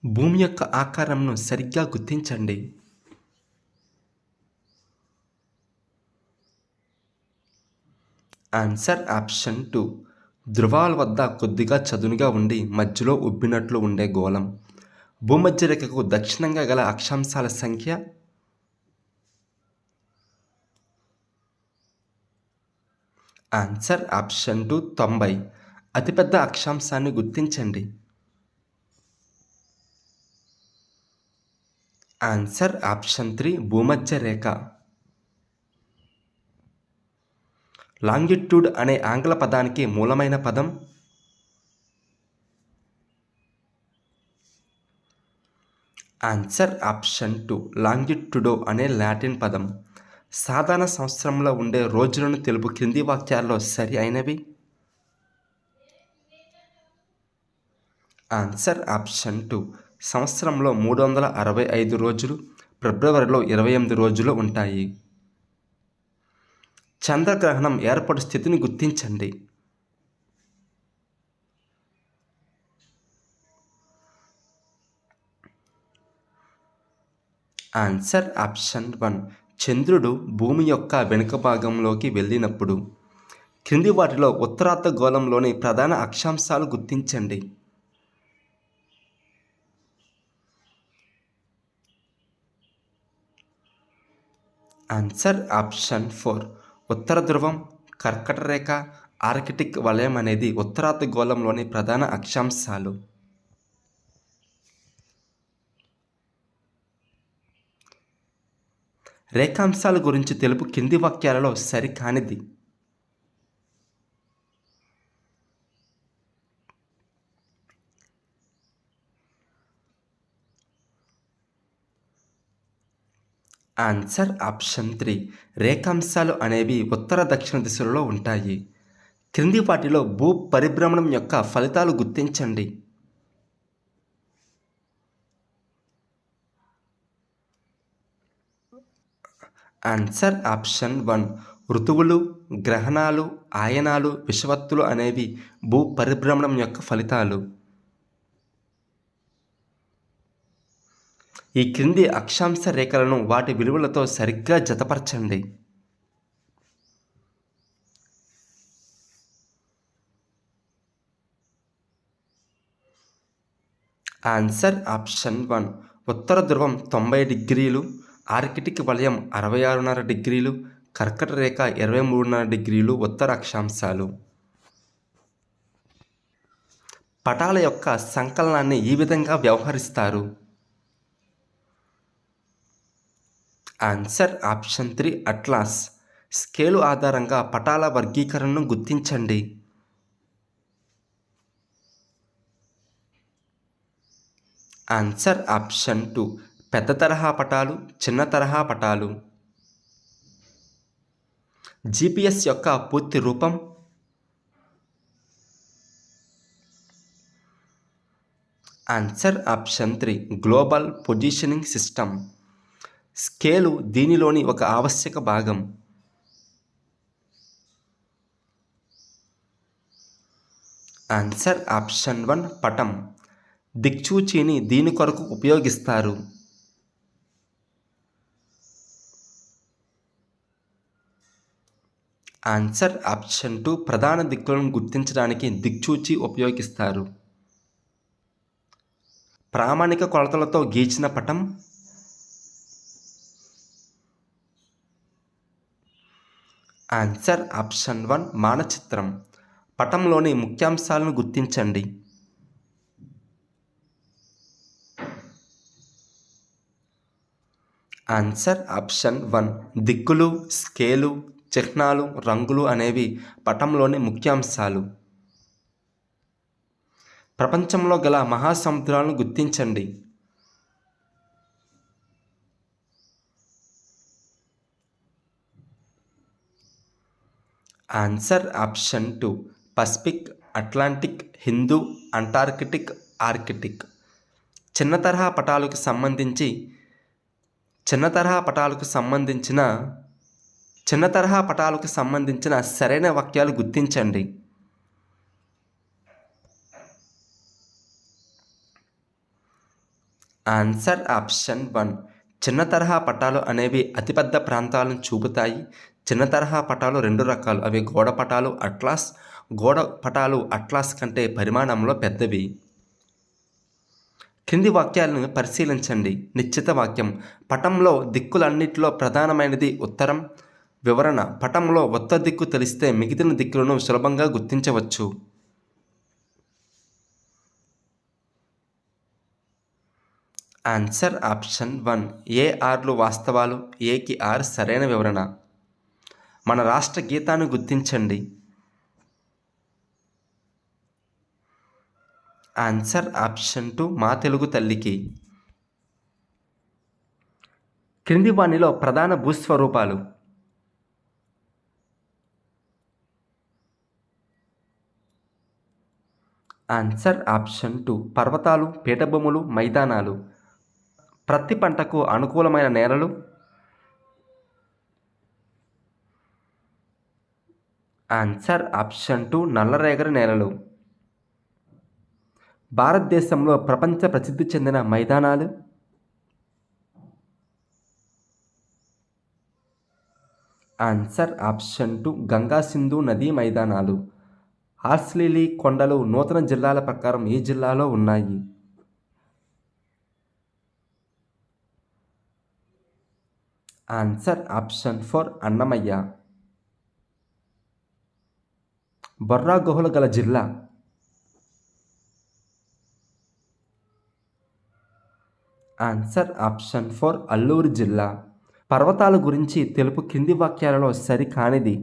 భూమి యొక్క ఆకారంను సరిగ్గా గుర్తించండి. Answer option 2. ధృవాల వద్ద కొద్దిగా చదునుగా ఉండి మధ్యలో ఉబ్బినట్లు ఉండే గోళం. భూమధ్య రేఖకు దక్షిణంగా గల అక్షాంశాల సంఖ్య. Answer option 2 90. అతిపెద్ద అక్షాంశాన్ని గుర్తించండి. ఆన్సర్ ఆప్షన్ 3 భూమధ్య రేఖ. లాంగిట్యూడ్ అనే ఆంగ్ల పదానికి మూలమైన పదం. ఆన్సర్ ఆప్షన్ 2 లాంగిట్యూడో అనే లాటిన్ పదం. సాధారణ సంవత్సరంలో ఉండే రోజులను తెలుపు క్రింది వాక్యాల్లో సరి అయినవి. ఆన్సర్ ఆప్షన్ 2 సంవత్సరంలో 365 రోజులు, ఫిబ్రవరిలో 28 రోజులు ఉంటాయి. చంద్రగ్రహణం ఏర్పడు స్థితిని గుర్తించండి. ఆన్సర్ ఆప్షన్ 1 చంద్రుడు భూమి యొక్క వెనుక భాగంలోకి వెళ్ళినప్పుడు. క్రింది వాటిలో ఉత్తరార్ధగోళంలోని ప్రధాన అక్షాంశాలు గుర్తించండి. ఆన్సర్ ఆప్షన్ 4 ఉత్తర ధ్రువం, కర్కట రేఖ, ఆర్కిటిక్ వలయం అనేది ఉత్తరార్ధగోళంలోని ప్రధాన అక్షాంశాలు. రేఖాంశాల గురించి తెలుపు కింది వాక్యాలలో సరికానిది. ఆన్సర్ ఆప్షన్ 3 రేఖాంశాలు అనేవి ఉత్తర దక్షిణ దిశలలో ఉంటాయి. క్రింది వాటిలో భూ పరిభ్రమణం యొక్క ఫలితాలు గుర్తించండి. ఆన్సర్ ఆప్షన్ 1 ఋతువులు, గ్రహణాలు, ఆయనాలు, విషవత్తులు అనేవి భూ పరిభ్రమణం యొక్క ఫలితాలు. ఈ క్రింది అక్షాంశ రేఖలను వాటి విలువలతో సరిగ్గా జతపరచండి. ఆన్సర్ ఆప్షన్ 1 ఉత్తర ధ్రువం 90 డిగ్రీలు, ఆర్కిటిక్ వలయం 66.5 డిగ్రీలు, కర్కట రేఖ 23.5 డిగ్రీలు ఉత్తర అక్షాంశాలు. పటాల యొక్క సంకలనాన్ని ఈ విధంగా వ్యవహరిస్తారు. Answer option 3 atlas. స్కేలు ఆధారంగా పటాల వర్గీకరణను గుర్తించండి. ఆన్సర్ ఆప్షన్ 2 పెద్ద తరహా పటాలు, చిన్న తరహా పటాలు. GPS యొక్క పూర్తి రూపం. Answer option 3 global positioning system. Scale దీనిలోని ఒక ఆవశ్యక భాగం. ఆన్సర్ ఆప్షన్ 1 పటం. దిక్సూచిని దీని కొరకు ఉపయోగిస్తారు. ఆన్సర్ ఆప్షన్ 2 ప్రధాన దిక్కులను గుర్తించడానికి దిక్సూచి ఉపయోగిస్తారు. ప్రామాణిక కొలతలతో గీచిన పటం. Answer option 1 మానచిత్రం. పటంలోని ముఖ్యాంశాలను గుర్తించండి. ఆన్సర్ ఆప్షన్ 1 దిక్కులు, స్కేలు, చిహ్నాలు, రంగులు అనేవి పటంలోని ముఖ్యాంశాలు. ప్రపంచంలో గల మహాసముద్రాలను గుర్తించండి. Answer option 2 Pacific, Atlantic, Hindu, Antarctic, Arctic. చిన్న తరహా పటాలకు సంబంధించిన సరైన వాక్యాలు గుర్తించండి. Answer option 1. చిన్న తరహా పటాలు అనేవి అతిపెద్ద ప్రాంతాలను చూపుతాయి. చిన్న తరహా పటాలు 2 రకాలు. అవి గోడ పటాలు, అట్లాస్. గోడ పటాలు అట్లాస్ కంటే పరిమాణంలో పెద్దవి. క్రింది వాక్యాలను పరిశీలించండి. నిశ్చిత వాక్యం: పటంలో దిక్కులన్నిటిలో ప్రధానమైనది ఉత్తరం. వివరణ: పటంలో ఉత్తర దిక్కు తెలిస్తే మిగిలిన దిక్కులను సులభంగా గుర్తించవచ్చు. Answer option 1. ఏ 6లు వాస్తవాలు, ఏకి 6 సరైన వివరణ. మన రాష్ట్ర గీతాన్ని గుర్తించండి. Answer option 2. మా తెలుగు తల్లికి. క్రింది వానిలో ప్రధాన భూస్వరూపాలు. Answer option 2. పర్వతాలు, పీఠభూములు, మైదానాలు. ప్రతి పంటకు అనుకూలమైన నేలలు. Answer option 2. నల్లరేగడి నేలలు. భారతదేశంలో ప్రపంచ ప్రసిద్ధి చెందిన మైదానాలు. Answer option 2. గంగా సింధు నదీ మైదానాలు. హార్స్లీలీ కొండలు నూతన జిల్లాల ప్రకారం ఏ జిల్లాలో ఉన్నాయి? Answer option 4. అన్నమయ్య. బొర్రా గుహలు గల జిల్లా. Answer option 4. అల్లూరు జిల్లా. పర్వతాల గురించి తెలుపు కింది వాక్యాలలో సరికానిది.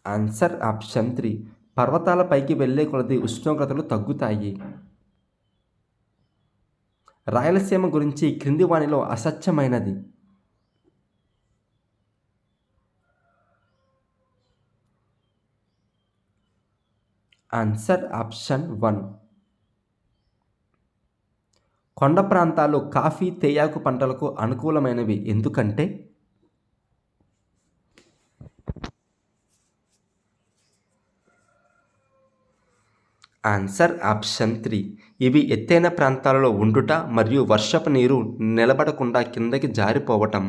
Answer option 3. పర్వతాల పైకి వెళ్ళే కొలది ఉష్ణోగ్రతలు తగ్గుతాయి. రాయలసీమ గురించి క్రింది వానిలో అసత్యమైనది. Answer option 1. కొండ ప్రాంతాలు కాఫీ, తేయాకు పంటలకు అనుకూలమైనవి. ఎందుకంటే? Answer option 3. ఇవి ఎత్తైన ప్రాంతాలలో ఉండుట మరియు వర్షపు నీరు నిలబడకుండా కిందకి జారిపోవటం.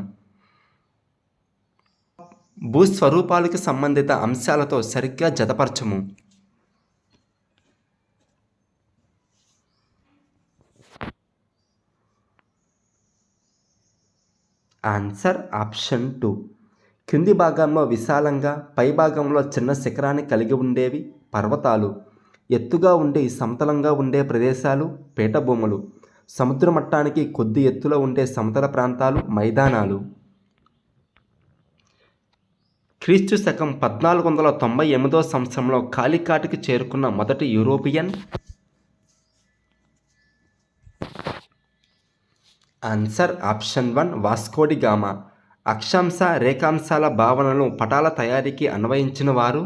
భూస్వరూపాలకు సంబంధిత అంశాలతో సరిగ్గా జతపరచము. Answer option 2. కింది భాగంలో విశాలంగా, పై భాగంలో చిన్న శిఖరాన్ని కలిగి ఉండేవి పర్వతాలు. ఎత్తుగా ఉండి సమతలంగా ఉండే ప్రదేశాలు పీఠభూములు. సముద్ర మట్టానికి కొద్ది ఎత్తులో ఉండే సమతల ప్రాంతాలు మైదానాలు. క్రీస్తు శకం 1498 సంవత్సరంలో కాలికాటికి చేరుకున్న మొదటి European. Answer option 1. Vasco da Gama. అక్షాంశ, రేఖాంశాల భావనలు పటాల తయారీకి అన్వయించిన వారు.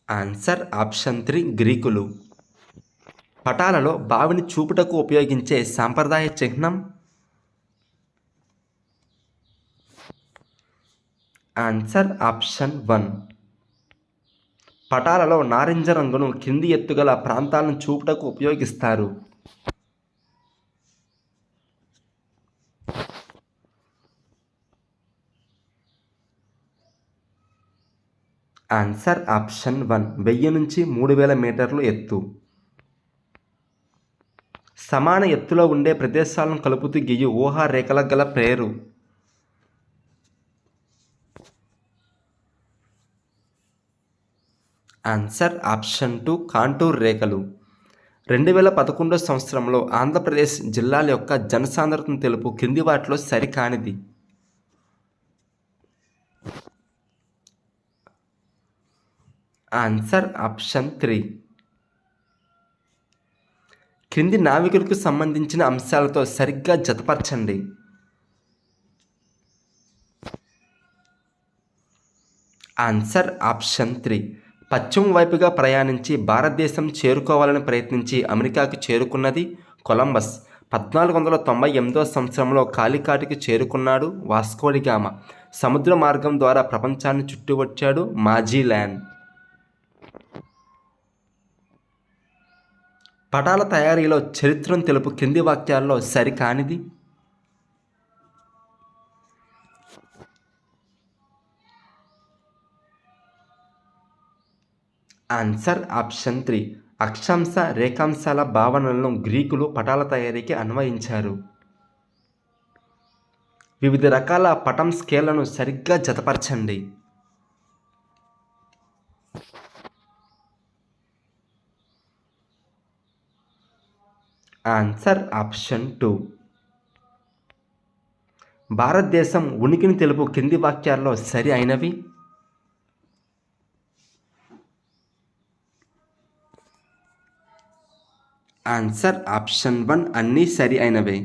Answer option 3. గ్రీకులు. పటాలలో బావిని చూపుటకు ఉపయోగించే సాంప్రదాయ చిహ్నం. Answer option 1. పటాలలో నారింజ రంగును కింది ఎత్తుగల ప్రాంతాలను చూపుటకు ఉపయోగిస్తారు. Answer option 1. 1000 నుంచి 3000 మీటర్లు ఎత్తు. సమాన ఎత్తులో ఉండే ప్రదేశాలను కలుపుతూ గీయు ఊహా రేఖల గల పేరు. Answer option 2. కాంటూర్ రేఖలు. 2011 సంవత్సరంలో ఆంధ్రప్రదేశ్ జిల్లాల యొక్క జనసాంద్రతను తెలుపు కింది వాటిలో సరికానిది. Answer option 3. క్రింది నావికులకు సంబంధించిన అంశాలతో సరిగ్గా జతపరచండి. Answer option 3. పశ్చిమ వైపుగా ప్రయాణించి భారతదేశం చేరుకోవాలని ప్రయత్నించి అమెరికాకు చేరుకున్నది కొలంబస్. 1498 సంవత్సరంలో కాలికాటికి చేరుకున్నాడు వాస్కోడి గామా. సముద్ర మార్గం ద్వారా ప్రపంచాన్ని చుట్టువచ్చాడు మాజిల్లాన్. పటాల తయారీలో చరిత్రను తెలుపు కింది వాక్యాల్లో సరికానిది. Answer option 3. అక్షాంశ రేఖాంశాల భావనలను గ్రీకులు పటాల తయారీకి అన్వయించారు. వివిధ రకాల పటం స్కేళ్లను సరిగ్గా జతపరచండి. Answer option 2. భారతదేశం ఉనికిని తెలుపు కింది వాక్యాల్లో సరి అయినవి. ఆన్సర్ ఆప్షన్ 1 అన్నీ సరి అయినవే.